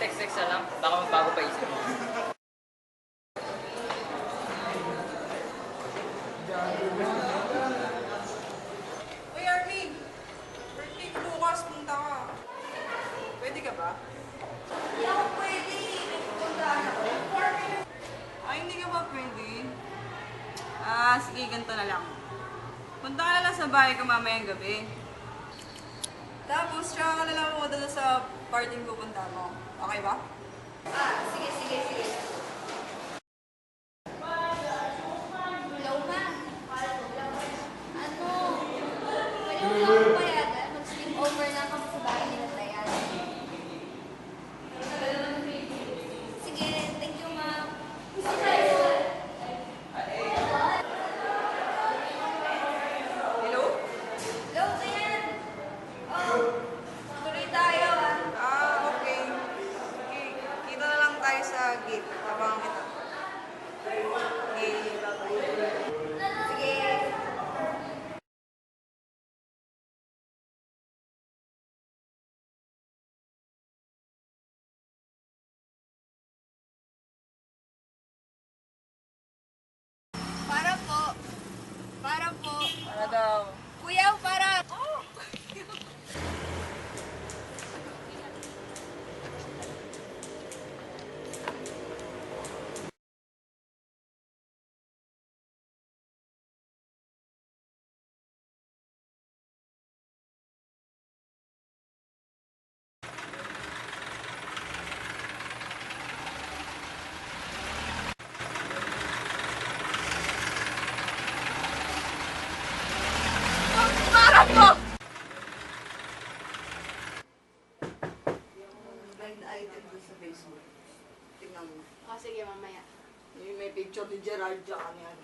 text-text na lang. Baka magbago pa isip mo. Uy, Arvin! Birthday ko bukas, punta ka. Pwede ka ba? Hindi ako pwede. May pupuntahan ako. Ay, hindi ka ba pwede? Sige, ganito na lang. Punta ka na lang sa bahay ko mamayang gabi. Tapos, tsaka ka na lang ako dala sa party pupunta mo. Okay ba? Sige, sige, sige. Hello, ma. Ano? Pwede mo lang ako payagan? Mag-sleep over na kami sa bahay nila Dayan. Sige, thank you, ma. Hello? Hello, Dayan. Oh, tuloy tayo, Okay. Sige, kita na lang tayo sa gate. Tabangan kita. Okay, bye-bye. Sige. Para po. Para po. Para daw. Kuya, para. Para po. Blind item doon sa Facebook. Tingnan mo. Sige, mamaya. May picture ni Gerard dyan. Yan.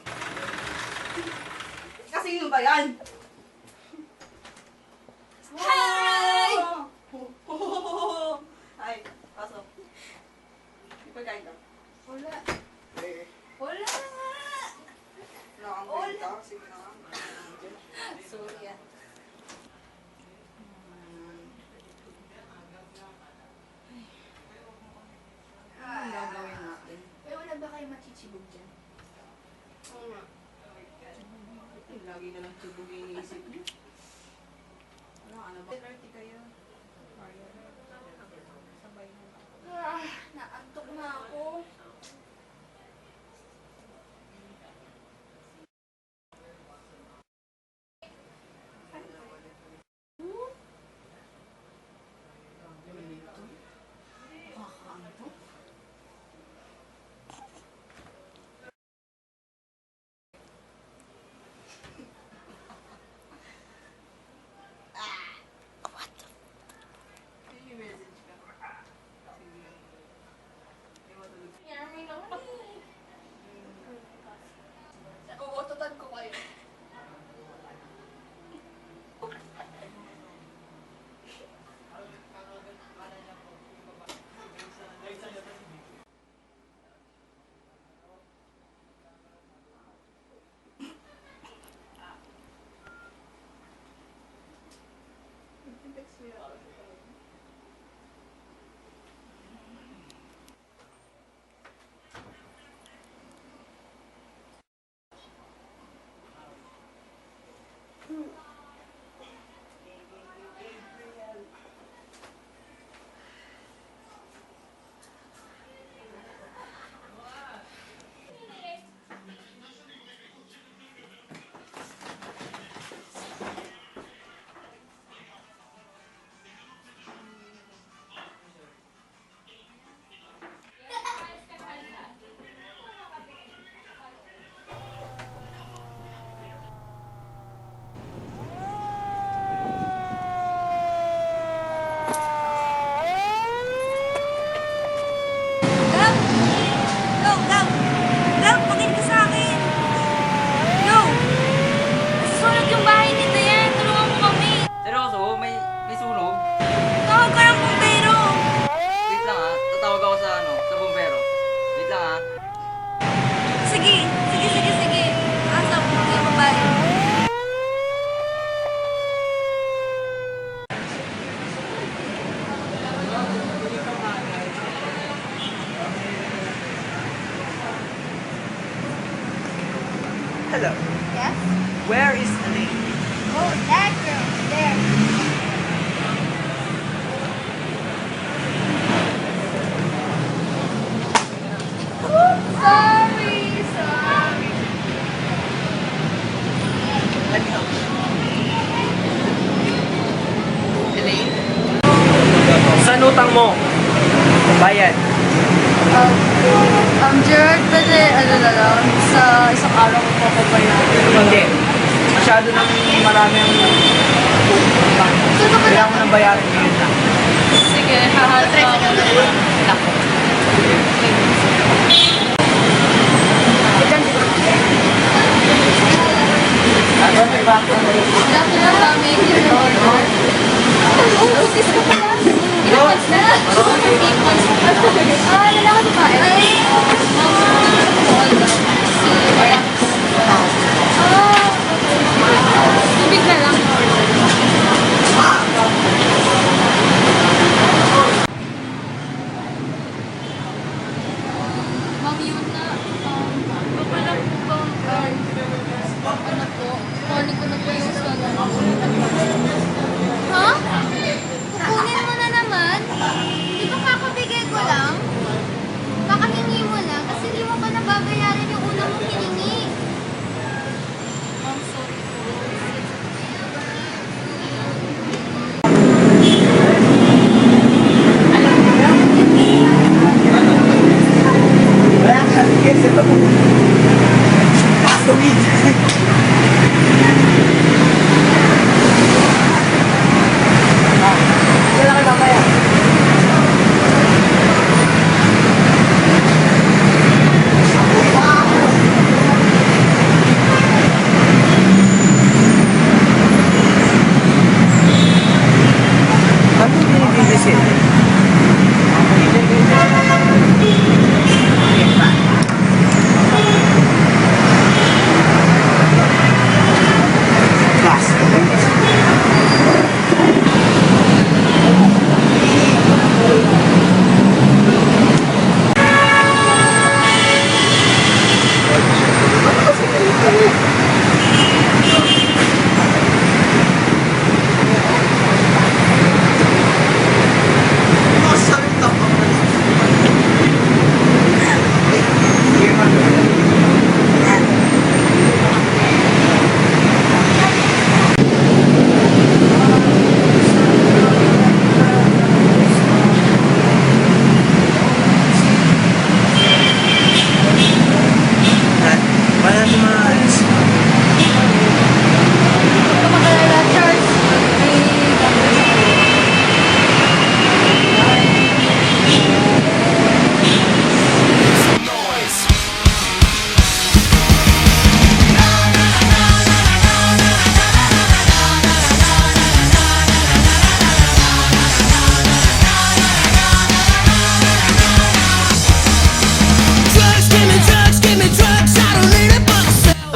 Kasi yun ba yan? Hi! Ay, pasok. Ipagkain ka. Wala. Eh, Wala nga. nakangkain ka. Sige na nga. Sorry ah. Anong gagawin natin? Pero wala ba kayo machichibog dyan? Oo nga. Lagi na lang tubog yung iniisip niyo. Wala ka na ba? 30 kayo. Mario. Sabay na lang. Naantok na ako. Nakakaantok. Hello. Yes? Where is Elaine? Oh, that girl. There. Sorry, sorry. Let me help you. Elaine? Saan utang mo? Bayad. Gerard, pwede ano na lang, sa isang araw ko po bayaran. Hindi. Masyado nang marami ang utang. Kailangan mo ng bayaran ngayon lang. Sige, hahanap ako. Nako. Ano ba? Lahat na lang kami, yung order. Oh, sis ko pala. Ilang months na? 8 months na. Ah, lalaki ba? Ay, tubig na lang. Ma'am Yuna, wala po bang ano po, morning ko na po yung solo. Ha? Kukunin mo na naman? Di ba kakabigay ko lang? Kakahingi mo lang kasi di mo pa nababayaran yung una mong hiningi. Ma'am, sorry po. Wala ka. Yes, ito po. Pass the weed. Wala ka mamaya. Ano yung binibisit? Gas. Paano natin maalis? Kumakalala, Charles. Drugs, give me drugs, I don't need it but myself.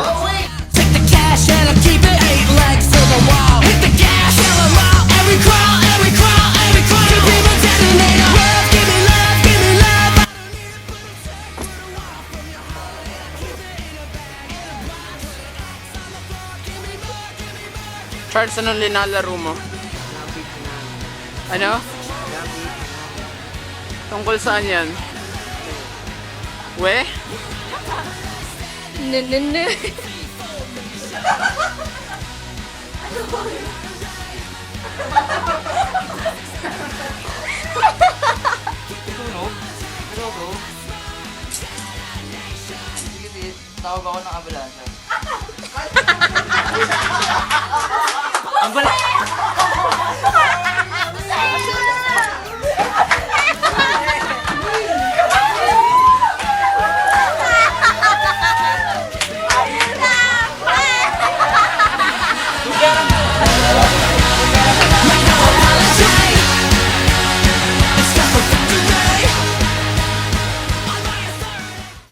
Take the cash and I'll keep it 8 legs to the wall. Hit the gas, yell 'em out, every crawl, every crawl, every crawl. Give me my detonator. Love, give me love, give me love. I don't need it but myself. Put a wall from your heart and keep it in a bag, in a box, in a X on the floor. Give me more, give me more, give me Charles, anong linalaro mo? Ano? Tungkol saan yan? We? Nanana. Sige, tawag ako ng ambulansya.